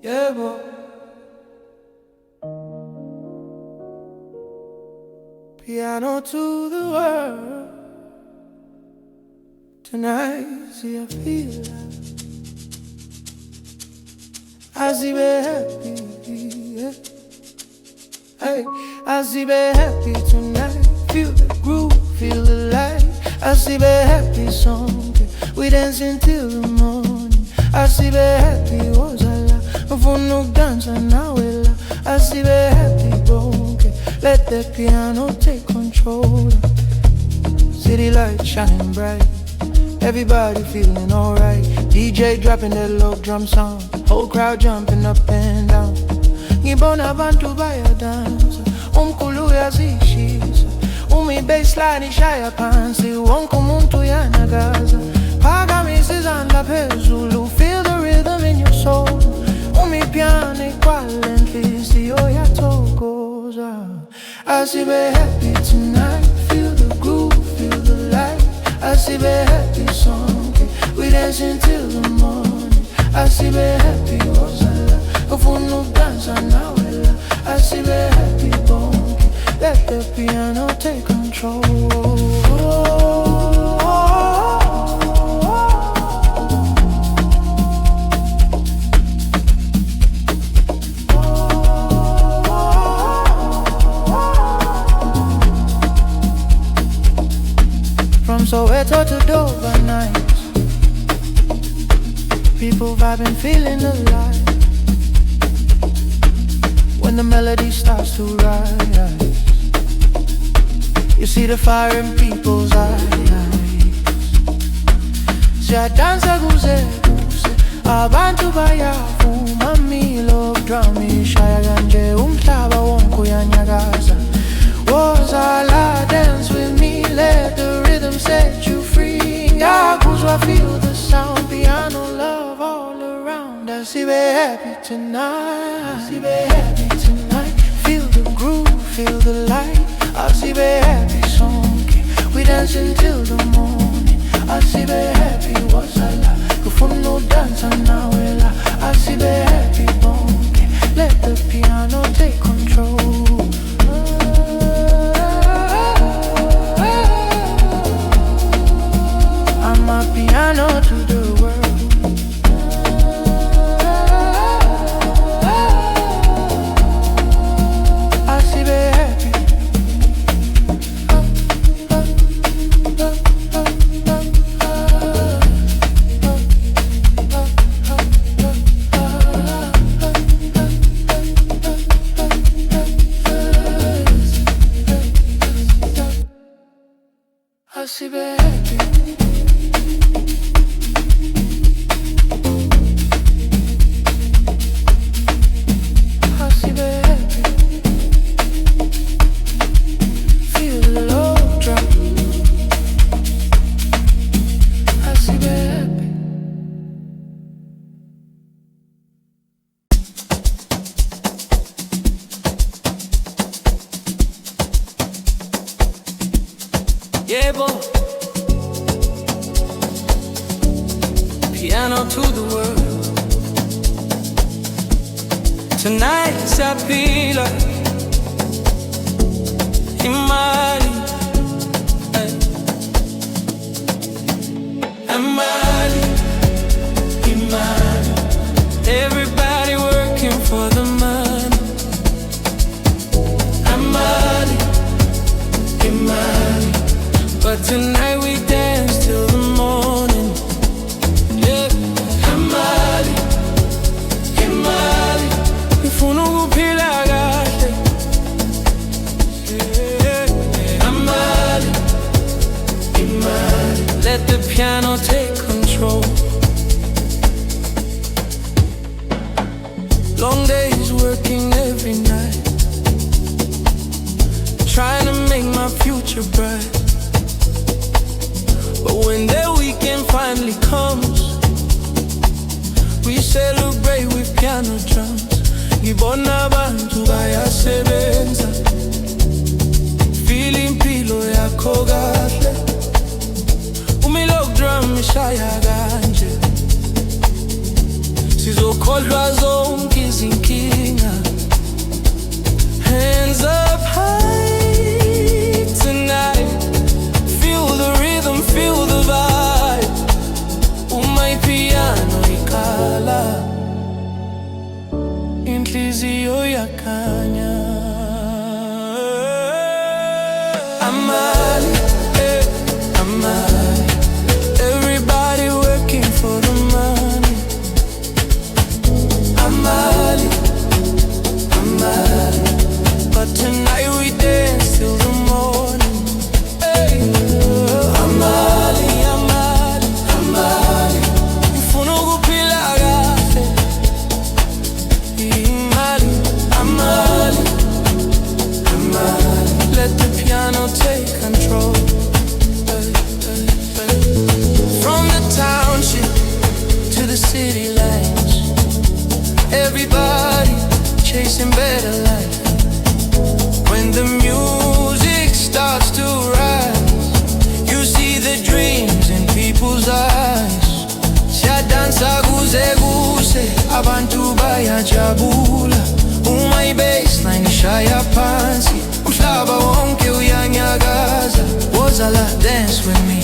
Yeah, boy. Piano to the world. Tonight, see I feel like Asibe happy, yeah. Hey, Asibe happy tonight. Feel the groove, feel the light. Asibe happy song, we dancing till the morning. Asibe happy was a la, for no dance and now we la. Asibe happy bonke, let the piano take control. City lights shining bright, everybody feeling alright. DJ dropping that low drum sound, whole crowd jumping up and down. Ngibona abantu bayadansa, umkhulu uyazishisa, umi baseline ishaya phansi, wonke umuntu uyanakaza. Phakamisa izandla phezulu, feel the rhythm in your soul. Umi piano igcwale inhliziyo yathokoza. Asibe happy tonight, feel the groove, feel the light. Asibe happy song, we dancing till the morning. Asibe happy wozala, ufuna dansa nawela. Asibe happy bonke, let the piano take control. From Soweto to Dover nights, people vibing, feeling alive. When the melody starts to rise, you see the fire in people's eyes. Siyadansa kuze kuze, abantu bayavuma, milo drum ishaya kanje, umhlaba wonke uyanyakaza. Wozala, dance with me, let the rhythm set you free. Ngakuzwa, feel the sound, piano love all around. Asibe happy tonight, Asibe happy tonight. Feel the groove, feel the light. Asibe happy song, we dance until the morning. Asibe happy wazala, kufuno dance now ela. Asibe happy bonke, let the piano take control. Amapiano to the world. Asibe happy. Asibe happy. Yeah, boy. Piano to the world. Tonight's I feel like iMali, iMali, iMali. Everybody working for the money. iMali, iMali. But tonight we dance till the morning. Yeah, iMali, iMali. Ngifuna ukuphila kahle. Yeah, iMali, iMali. Let the piano take control. Long days working every night, trying to make my future bright. But when the weekend finally comes, we celebrate with piano drums. Ngibona abantu bayasebenza, feeling impilo yakho kahle. Umilo drum ishaya kanje, sizokhohlwa zonke izinkinga. Hands up high tonight. Feel the rhythm, feel the vibe. Amapiano ikhala, inhliziyo yakhanya. Amali, Amali. Everybody working for the money. Amali, Amali. But tonight we dance till the morning. Hey. Amali, Amali, Amali. Ngifuna ukuphila kahle. iMali, Amali, Amali. Let the piano take control. From the township to the city lights, everybody chasing better life. When the music starts to rise, you see the dreams in people's eyes. Siyadansa kuze kuse, abantu bayajabula. Baseline ishaya phansi, umhlaba wonke uyanyakaza. Wozala, dance with me,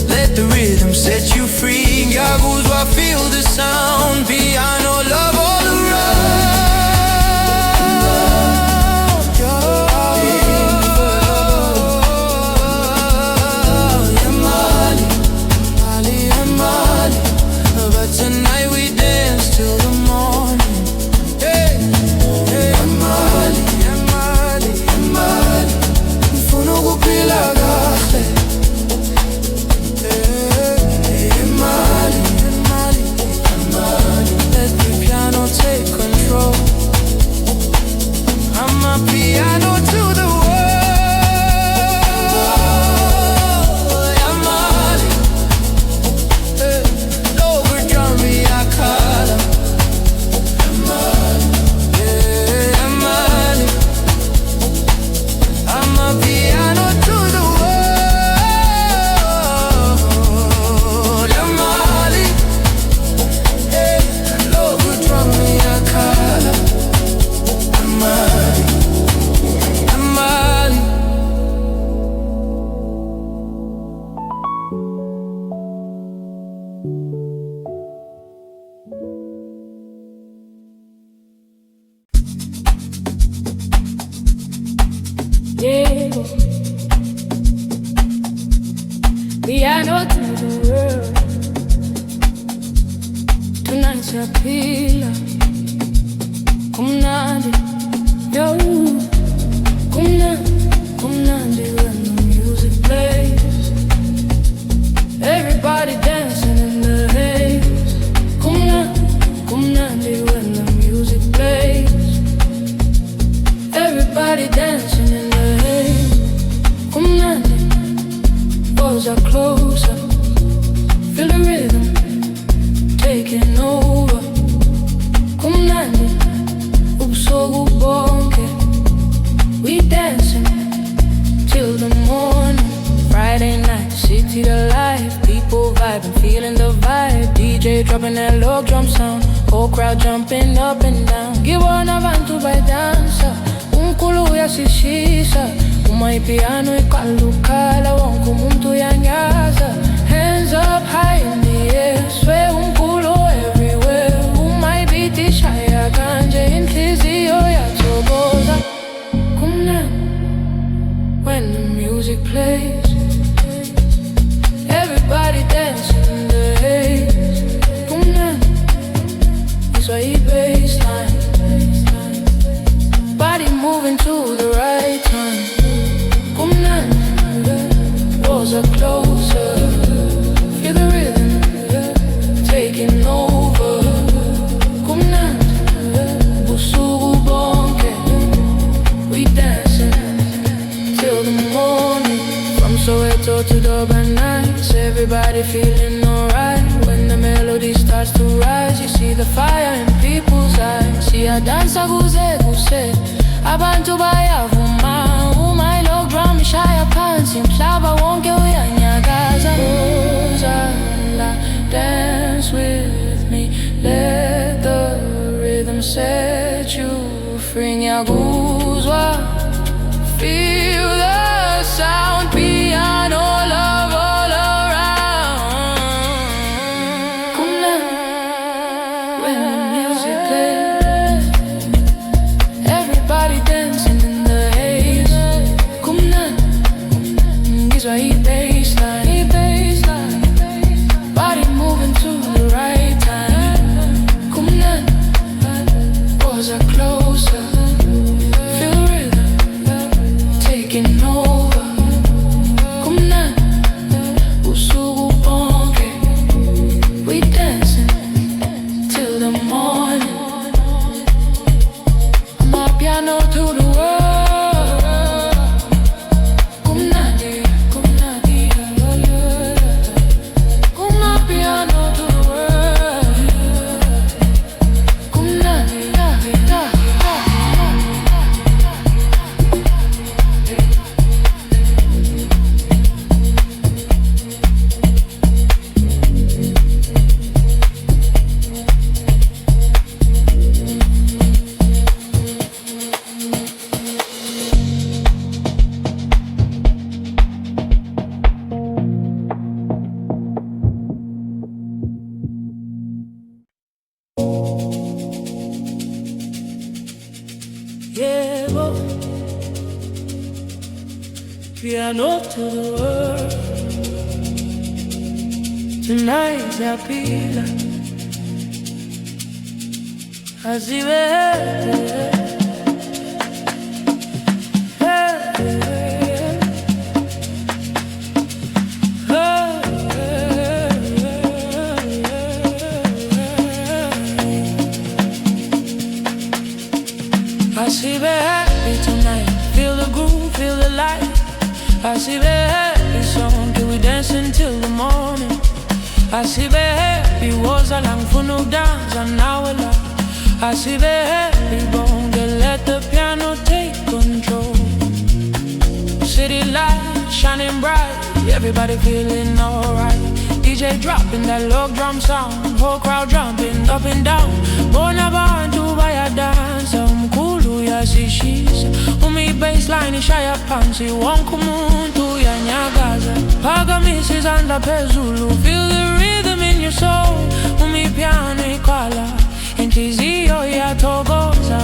let the rhythm set you free. Ngiyakuzwa, feel the sound, piano love all around. Amali, Amali, Amali. But tonight we dance till the morning. Hey, hey. Amali, Amali, Amali. Ngifuna ukuphila kahle. Let the piano take control. Amapiano to the world. Amali, over drum me akhala. Amali, Amali. Amapiano to the world. Amali, over drum me akhala. Amali, Amali. Yeah, piano to the world. Tonight's a pillar. Kumnandi, yo. Kumnandi when the music plays. Everybody dancing in the haze. Kumnandi when the music plays. Everybody dancing in the haze. Kumnandi, walls are closer. Feel the rhythm taking over. Kumnandi, ubusuku bonke. We dancing till the morning. Friday night, city to life. People vibing, feeling the vibe. DJ dropping that low drum sound. Whole crowd jumping up and down. Ngibona abantu bayidansa, unkulu uyasishisa. Amapiano ikalukhala, wonke umuntu uyanyaza. Hands up high in the air, swear unkulu everywhere. Beat ishaya kanje, inhliziyo yathokoza. Kumnandi when the music plays. Everybody dancing in the haze. Kumnandi, it's why baseline. Body moving to the right time. Kumnandi, walls are closer. Feel the rhythm taking over. Kumnandi, ubusuku bonke. We dancing till the morning. From Soweto to Durban nights, everybody feeling alright. When the melody starts to rise, you see the fire in people's eyes. Siyadansa kuze kuse, abantu bayavuma. Umayilo drum ishaya phansi, umhlaba wonke uyanyakaza. Uzala, dance with me, let ngiyakuzwa. Feel the sound, piano love all around. Kumnandi, when the music plays, everybody dancing in the haze. Kumnandi, ngizwa i-bassline, body moving to the right time. Kumnandi, walls are closer. Feel rhythm taking over. Kumnandi, usuku bonke, we dancing till the morning. Amapiano to the world. Kumnandi, Kumnandi, Amapiano to the world. Kumnandi, Yeah, boy. Piano to the world. Tonight's happy. Asibe Asibe happy tonight. Feel the groove, feel the light. Asibe happy song, can we dance until the morning? Asibe happy was a long for no dance and now we're live. Asibe happy bone, let the piano take control. City lights shining bright, everybody feeling alright. DJ dropping that log drum sound, whole crowd jumping up and down. Bona bantu baya dance, mkulu yasishisa. Umi baseline ishaya pansi, wonke umuntu uyanyakaza. Phakamisa izandla phezulu, feel the rhythm in your soul. Umi piano ikhala, inhliziyo iyathokoza.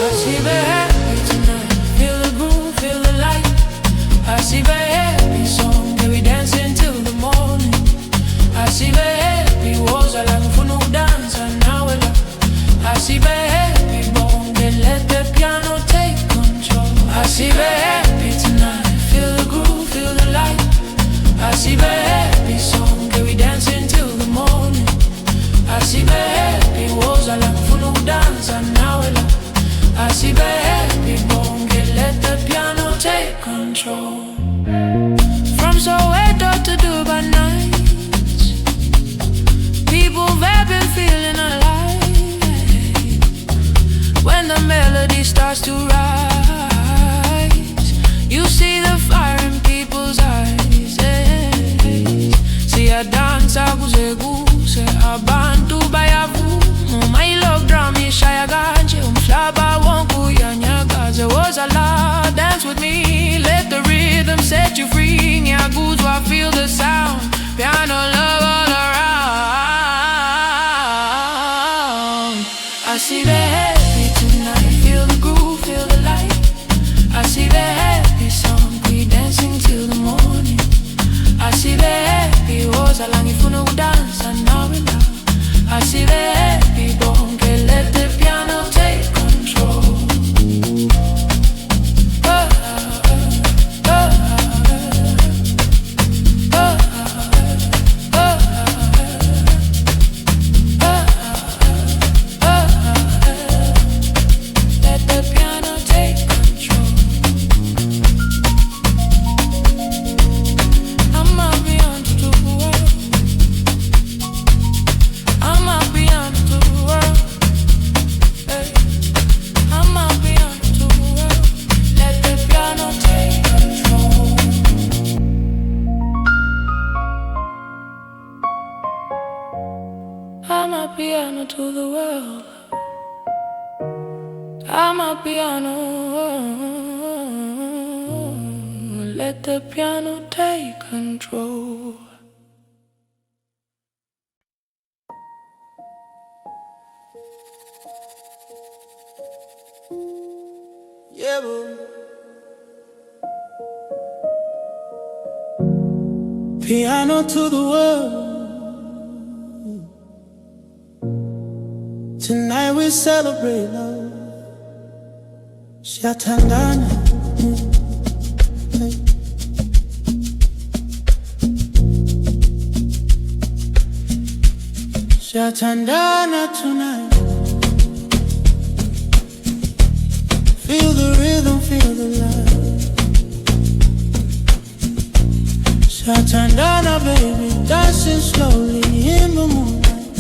Asibe happy tonight, feel the groove, feel the light. Asibe happy song, can we dance until the morning? Asibe happy was a long for no dance and now we're live. Asibe happy bone, let the piano take control. Asibe happy tonight, feel the groove, feel the light. Asibe happy song, can we dance until the morning? Asibe happy was a long for no dance and now we're live. Asibe happy bone, let the piano take control. From Soweto to Dubai nights, people have been feeling alive. When the melody starts to rise, you see the fire in people's eyes. See a dance, akuzekuse abantu bayavumo. My love drum ishaya kanje, umhlaba wonke uyanyakaza. Was a lot, dance with me, let the rhythm set you free. Ngiyakuzwa, feel the sound, piano love all around. Asibe happy tonight, feel the groove, feel the light. Asibe happy song, we dancing till the morning. Asibe happy was a long ifuna dance and now we love. Asibe happy bone, let the piano take control. Amapiano, let the piano take control. Yeah, boo. Piano to the world. Tonight we celebrate love. Shatandana. Shatandana tonight. Feel the rhythm, feel the light. Shatandana, baby, dancing slowly in the moonlight.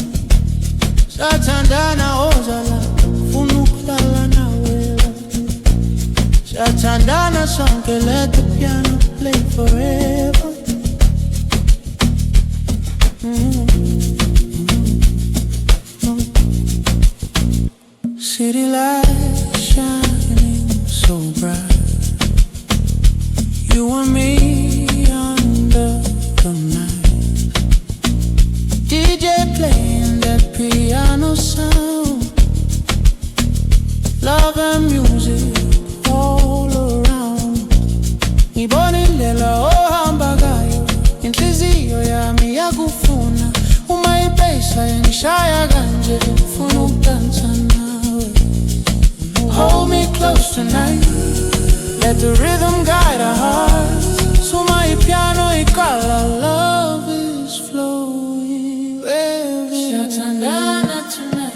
Shatandana, ozala, funukala na wela. Shatandana song, let the piano play forever. City lights shining so bright. You and me under the night. DJ playing that piano sound. Love and music all around. Ngibonile ohambagayo inhliziyo yami yakufuna. Uma ibhayisa ngishaya kanje ufuna ukudansa nawe. Hold me close tonight. Let the rhythm guide our hearts. Zuma piano ikala, love is flowing. Shatandana tonight.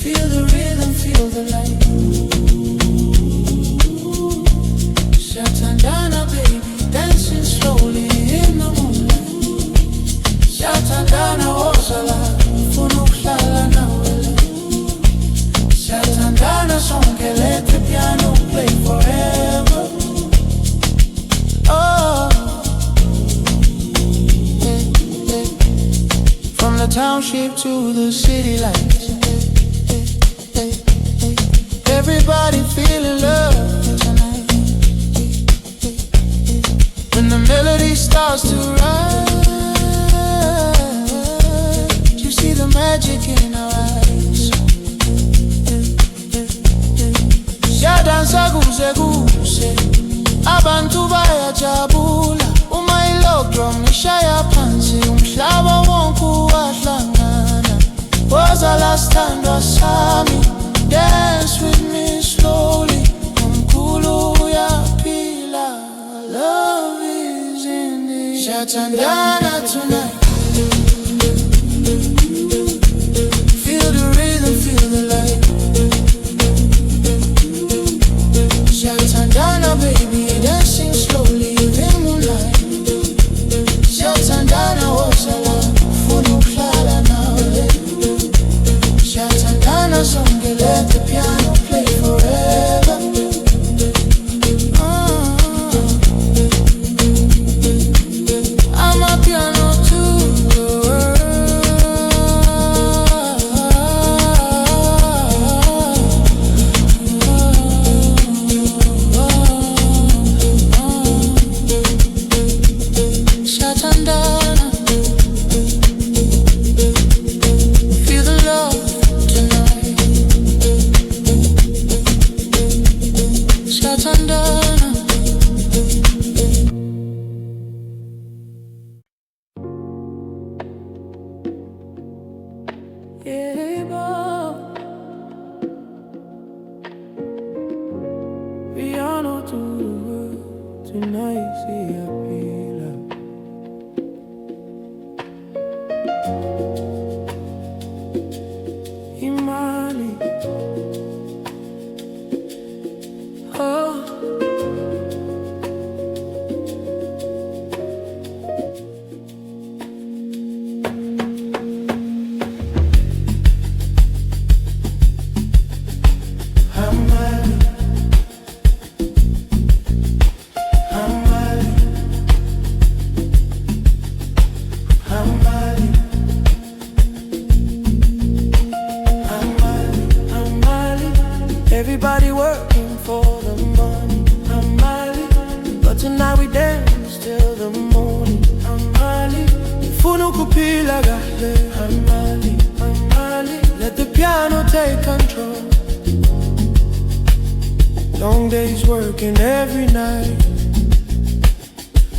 Feel the rhythm, feel the light. Shatandana, baby, dancing slowly in the moonlight. Shatandana, ozala, funukala na wela. Shatandana song, let the piano play forever. Oh, yeah, yeah. From the township to the city lights. Everybody feeling love tonight. When the melody starts to rise, you see the magic in our eyes. Shadansa kuze kuze, abantu bayajabula. Uma ilokdrum ishaya phansi, umhlaba wonke uyahlangana. Wozala sithandwa sami, dance with me slowly. Umkhulu uyaphila, love is in the Shatandana tonight. Feel the rhythm, feel the light. Shatandana, baby, dancing slowly in the moonlight. Shatandana, ozala, funukala na wela. Shatandana song, let the piano play forever. Amapiano to the world. Shatandana, feel the love tonight. Shatandana. Yeah, boy. Piano to the world tonight, see happy love. iMali, oh. iMali, iMali, iMali, take control. Long days working every night,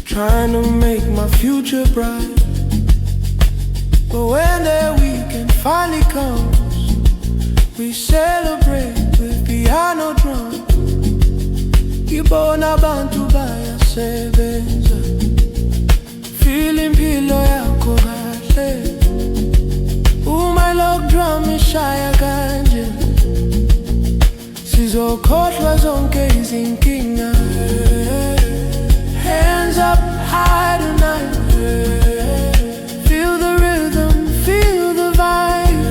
trying to make my future bright. But when the weekend finally comes, we celebrate with piano drums. Ibona bantu bayasebenza, feel impilo yakho kahle. Uma log drum ishaya kanje, sizokhohlwa zonke izinkinga. Hands up high tonight, feel the rhythm, feel the vibe.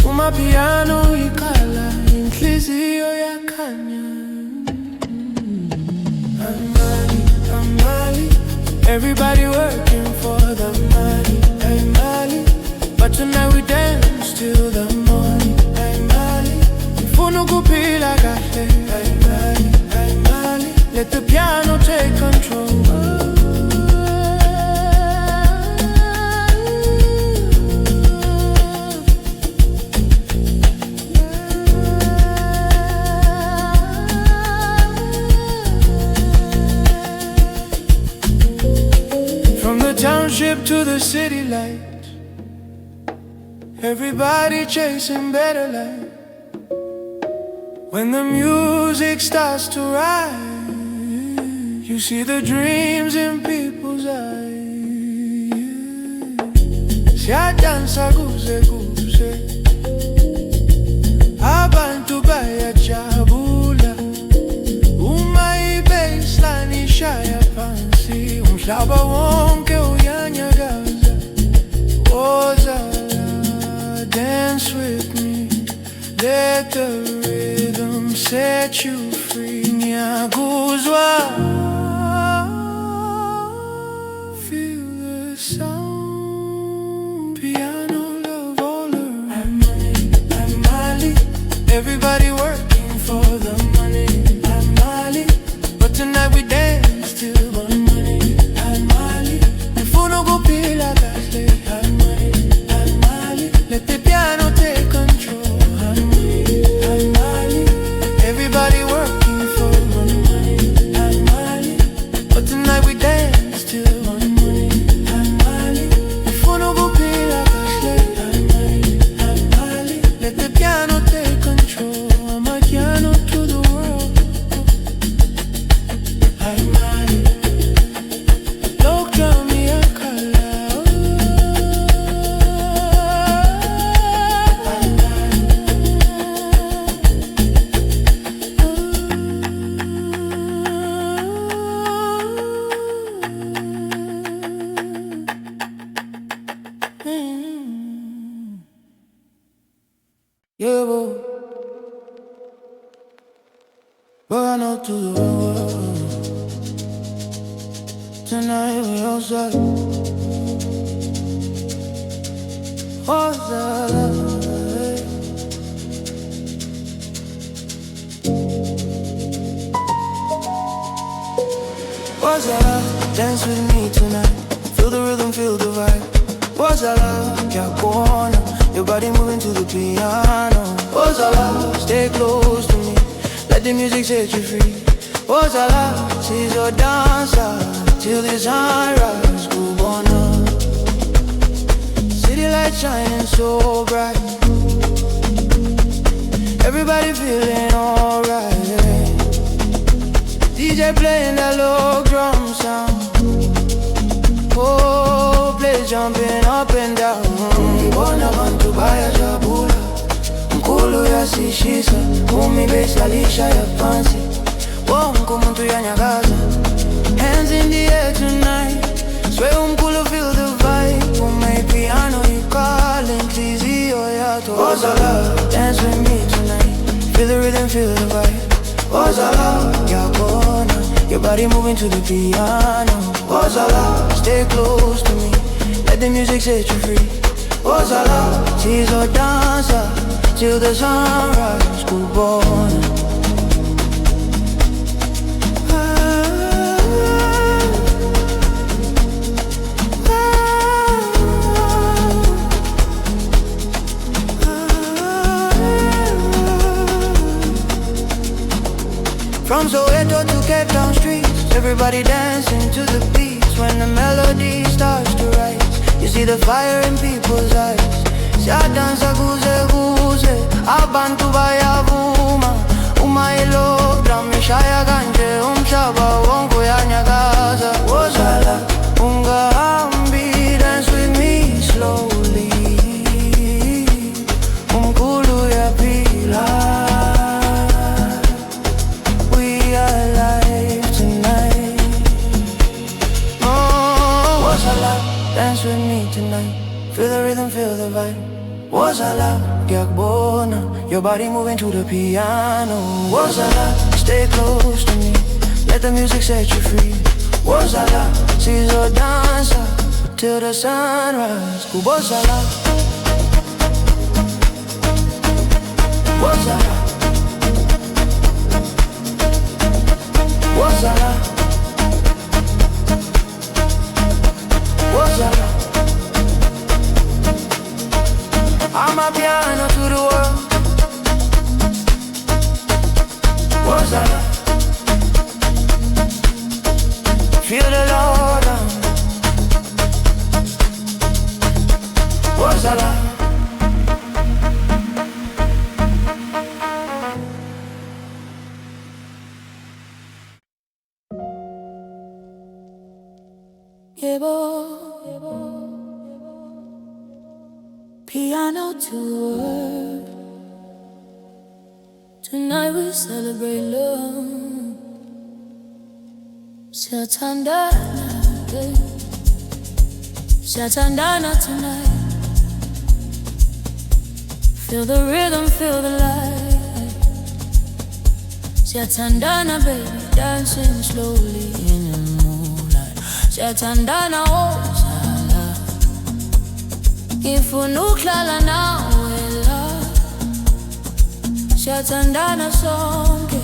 Amapiano ikhala, inhliziyo yakhanya. iMali, everybody working for the money. iMali, but tonight we dance till the morning. iMali, ngifuna ukuphila kahle. iMali, let the piano take control. Township to the city light, everybody chasing better life. When the music starts to rise, you see the dreams in people's eyes. Siyadansa kuze kuze, abantu bayajabula. Uma i-baseline ishaya phansi, umhlaba wonke uyanyakaza. Wozala, dance with me, let the rhythm set you free. Ngiyakuzwa, feel the sound, piano love all around. iMali, everybody working for the money. iMali, but tonight we dance till the morning. iMali, ngifuna ukuphila kahle. iMali, let the piano take control. iMali, everybody working for the money. iMali, but tonight we dance till the morning. iMali, ngifuna ukuphila kahle. iMali, let the piano take control. Amapiano to the world. iMali, look at me a color. Yeah, boy. Going out to the world. Tonight we outside. What's that? What's that? Dance with me tonight. Feel the rhythm, feel the vibe. What's that? Yeah, corner. Your body moving to the piano. What's that? Stay close to me. Let the music set you free. What's that? She's your dancer till the sunrise. Kubona, city lights shining so bright. Everybody feeling alright. DJ playing that low drum sound. Oh, play jumping up and down. Ngibona bantu bayajabula, mkhulu yasishisa, umibesi alishaya phansi, wonke umuntu uyanyakaza. Hands in the air tonight, swear umkhulu feel the vibe. Amapiano ikhala inhliziyo yakho. Wozala, dance with me tonight, feel the rhythm, feel the vibe. Wozala, ngiyabona, your body moving to the piano. Wozala, stay close to me, let the music set you free. Wozala, she's a dancer till the sunrise. Kubona, From Soweto to Cape Town streets, everybody dancing to the beats. When the melody starts to rise, you see the fire in people's eyes. Siyadansa kuze kuze, abantu bayavuma. Uma ilo drum ishaya kanje, umhlaba wonke uyanyakaza. Wozala, ungahambi, dance with me slowly. Umkhulu uyaphila. We are alive tonight. Oh, wozala, dance with me tonight. Feel the rhythm, feel the vibe. Wozala, ngiyakubona, your body moving to the piano. Wozala, stay close to me, let the music set you free. Wozala, sizo dansa till the sunrise. Wozala, wozala, wozala, wozala. Amapiano to the world. Wozala, feel the Lord. Wozala. Piano to word. Tonight we celebrate love. Siyathandana, siyathandana tonight. Feel the rhythm, feel the light. Siyathandana, baby, dancing slowly in the moonlight. Siyathandana, oh zala. Ngifuna ukuhlala nawe la. Siyathandana sonke.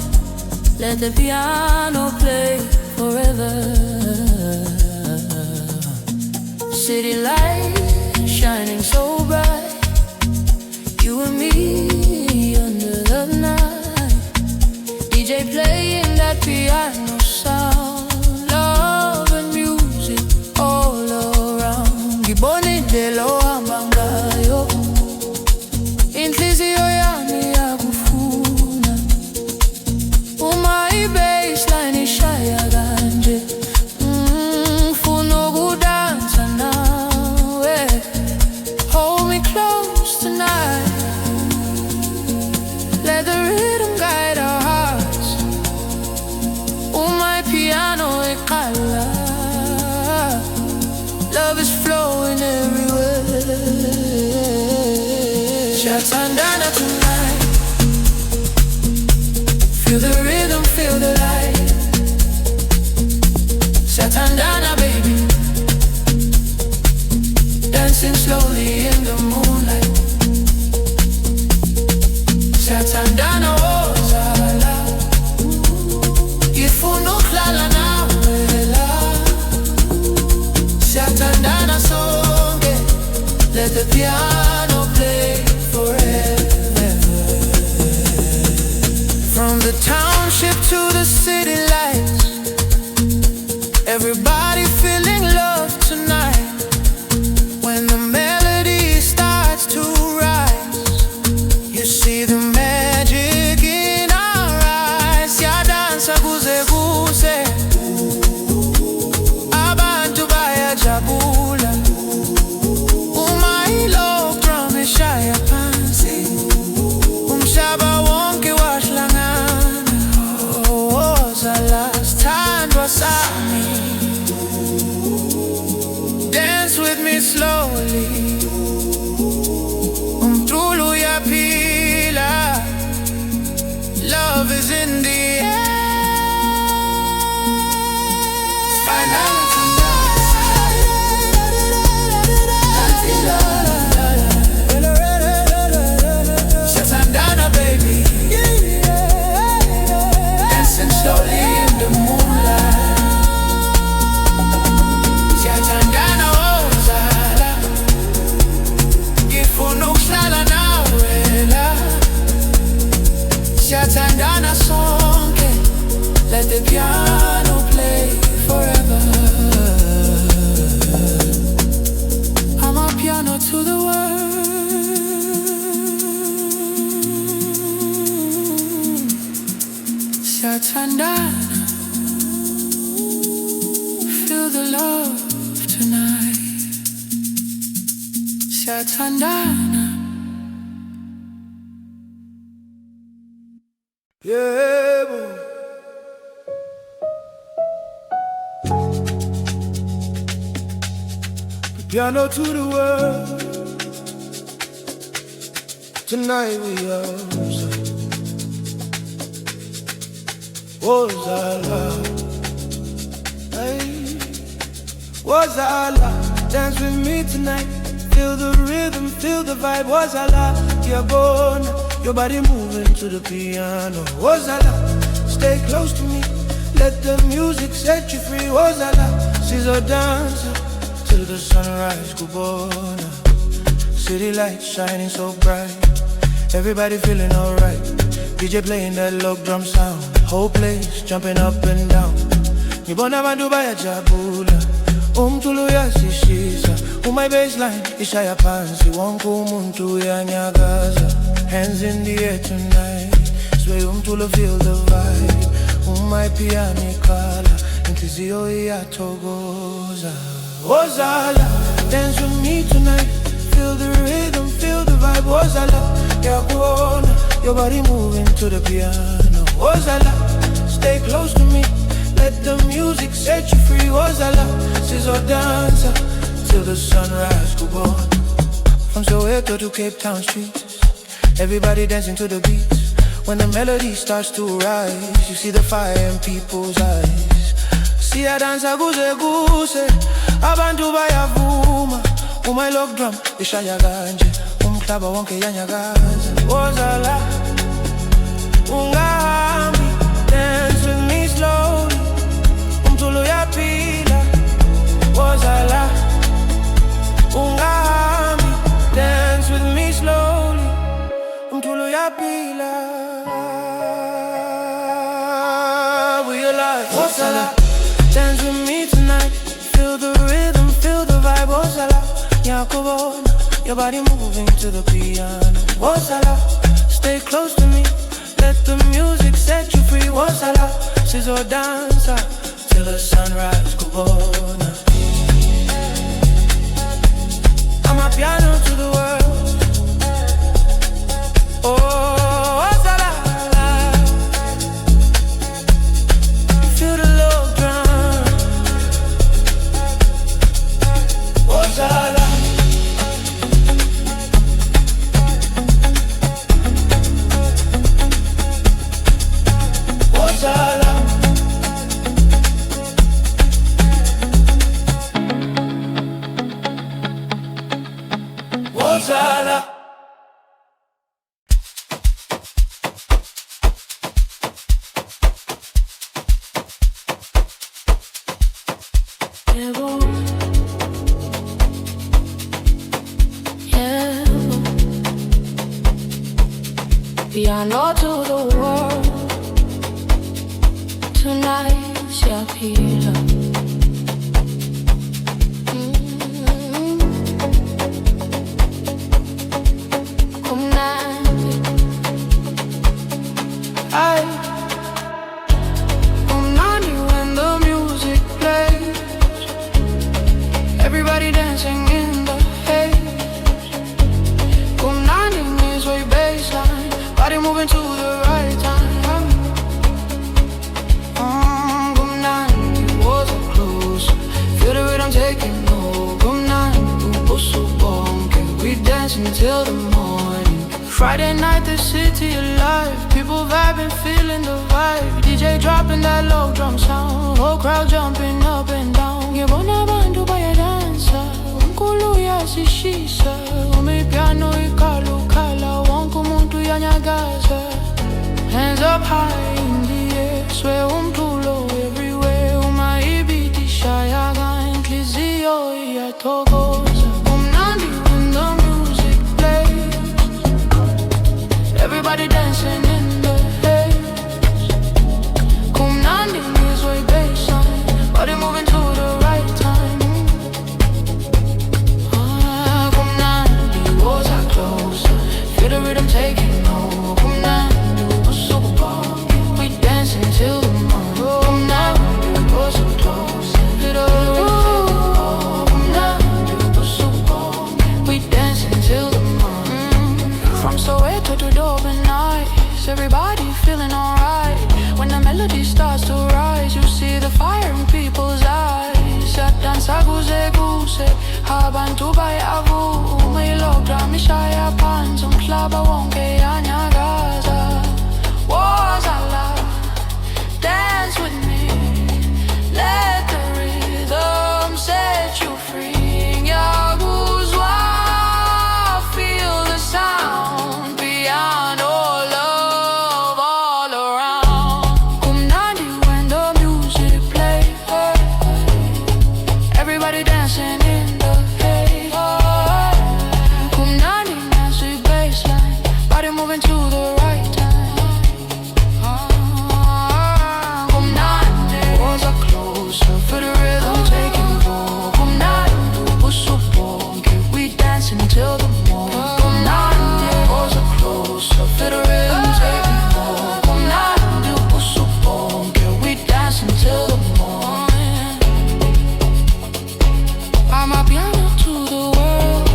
Let the piano play forever. City lights shining so bright. You and me under the night. DJ playing that piano sound. Love and music all around. Ngibone indlela ohamba ngayo. Inhliziyo yami yakufuna. Uma i-bassline ishaya kanje. Ngifuna ukudansa nawe. Hold me close tonight. Let the rhythm guide our hearts. My piano iqala. Love is flowing everywhere. Siyathandana tonight. Feel the rhythm, feel the light. Siyathandana, baby. Dancing slowly in the moonlight. Siyathandana, oh zala. Ngifuna ukuhlala nawe la. Siyathandana sonke. Let the piano play forever. From the township to the city lights, everybody feeling love tonight. When the melody starts to rise, you see the magic in our eyes. Siyadansa kuze kuze, abantu bayajabula. Uma ilo drum ishaya phansi, umhlaba wonke wahlangana. Oh zala, sithandwa sami. Dance with me slowly. Umkhulu uyaphila. Siyathandana, feel the love tonight. Siyathandana. Yeah, boy. Piano to the world. Tonight we outside. Was Allah, hey, was Allah, dance with me tonight. Feel the rhythm, feel the vibe. Was Allah, you're gone, your body moving to the piano. Was Allah, stay close to me, let the music set you free. Was Allah, she's a dancer till the sunrise, Kubona. City lights shining so bright, everybody feeling alright. DJ playing that log drum sound, whole place jumping up and down. Nibona bantu bayajabula, umculo uyasishisa. My baseline ishaya phansi, wonke umuntu uyanyakaza. Hands in the air tonight, sway umculo feel the vibe. My piano ikhala, inhliziyo iyathokoza. Wozala, dance with me tonight. Feel the rhythm, feel the vibe. Wozala, yakuona, your body moving to the piano. Wozala, stay close to me, let the music set you free. Wozala, she's a dancer till the sunrise, Kubona. From Soweto to Cape Town streets, everybody dancing to the beats. When the melody starts to rise, you see the fire in people's eyes. See a dancer guze guze, abantu bayavuma. My log drum ishaya kanje, umhlaba wonke yanyakaza. Wozala, ungahambi, dance with me slowly, umculo uyaphila. Wozala, ungahambi, dance with me slowly, umculo uyaphila. We alive. Wozala, dance with me tonight. Feel the rhythm, feel the vibe. Wozala, yakubona, your body moving to the piano. Wozala, stay close to me, let the music set you free. Wozala, she's a dancer till the sunrise, Kubona. Amapiano to the world. Oh, Wozala, feel the love drum. Wozala. Wozala. Piano to the world. Tonight, Shakira. Kumnandi. Kumnandi when the music plays. Everybody dancing in the haze. Kumnandi is way baseline, body moving to the right time. Kumnandi was up close, feel the rhythm taking over. Kumnandi, ubuso bonke, we dancing till the morning. Friday night, the city alive, people vibing, feeling the vibe. DJ dropping that low drum sound, whole crowd jumping up and down. Ngibona abantu bayadansa, umculo uyasishisa. Amapiano ikhala ukhala, wonke umuntu uyanyakaza. Hands up high in the air, sway umculo everywhere. Beat ishaya kanje, inhliziyo iyathokoza. Kumnandi when the music plays, everybody dancing in the haze. Kumnandi is way baseline, body moving to the right time. Kumnandi was our closer, feel the rhythm taking over. Kumnandi was super bomb, we dancing till nice, everybody feeling alright. When the melody starts to rise, you see the fire in people's eyes. Siyadansa kuze kuse, abantu bayavuma. Ilokra mishaya phansi, umhlaba wonke yanyakaza. Was our love, dance with me. Let the rhythm set you free. Ngiyakuzwa, feel the sound. Piano love all around. Kumnandi when the music plays. Everybody dancing in the haze. Kumnandi, massive bassline. Body moving to the right time. Kumnandi, walls are closer. Feel the rhythm taking hold. Kumnandi, busubonke, we dancing till the morning. Kumnandi, walls are closer. Feel the rhythm taking hold. Kumnandi, busubonke, we dancing till the morning. Amapiano to the world.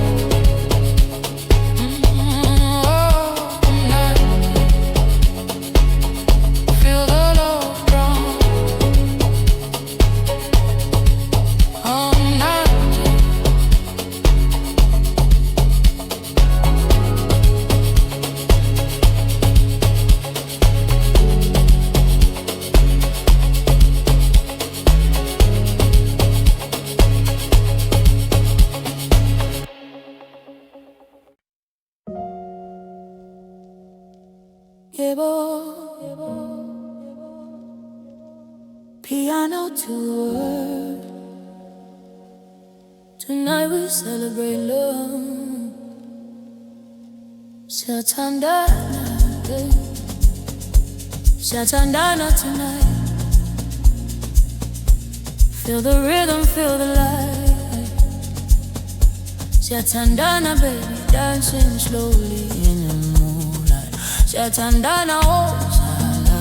Feel the love ground. Piano to world. Tonight we celebrate love. Siyathandana, siyathandana tonight. Feel the rhythm, feel the light. Siyathandana, baby, dancing slowly in the moonlight. Siyathandana, oh, sala.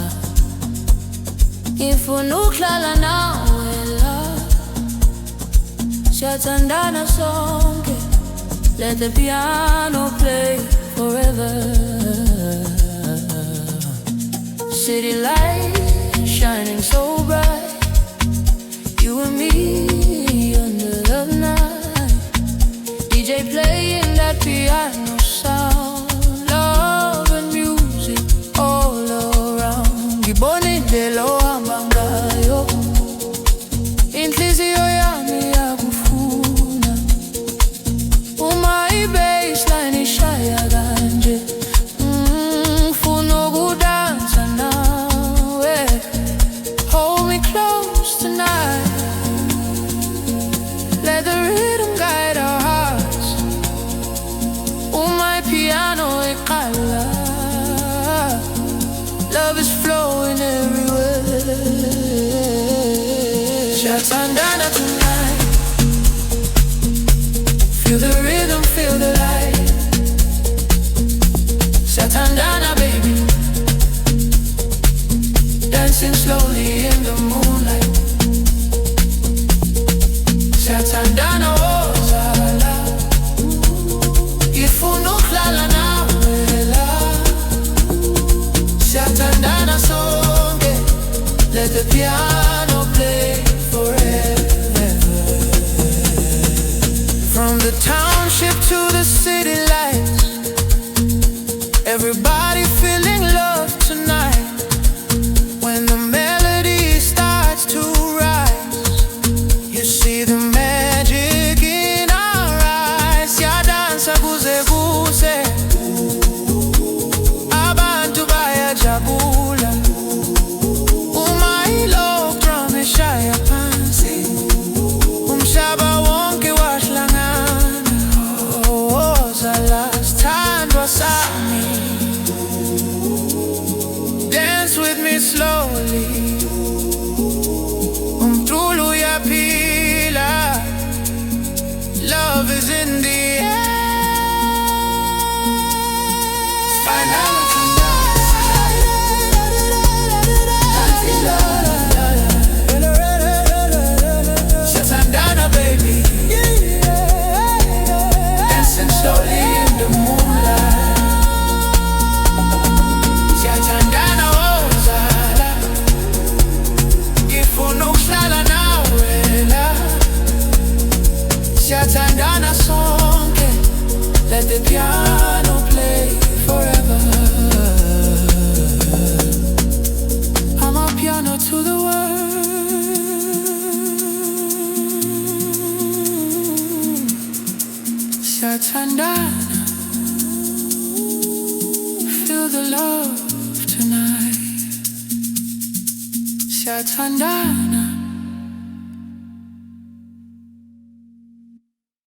Ngifuna ukuhlala nawe la. Siyathandana sonke. Let the piano play forever. City lights shining so bright. You and me under the night. DJ playing that piano sound. Love and music all around. Ngibonile lo hamba ngayo. Inhliziyo yami yakufuna. Uma i-bassline ishaya kanje. Ngifuna ukudansa nawe. Hold me close tonight. Let the rhythm guide our hearts. My piano iqala. Love is flowing everywhere. Siyathandana tonight. Feel the rhythm, feel the light. Siyathandana, baby. Dancing slowly in the moonlight. Siyathandana, oh, sala. Ngifuna ukuhlala nawe la. Siyathandana sonke. Let the piano play forever. From the township to the city lights. Everybody feeling love tonight. When the melody starts to rise, you see the magic in our eyes. Siyadansa kuze kuse, abantu bayajabula. Uma ilokhu Siyathandana sonke, let the piano play forever. Amapiano to the world. Siyathandana, feel the love tonight. Siyathandana.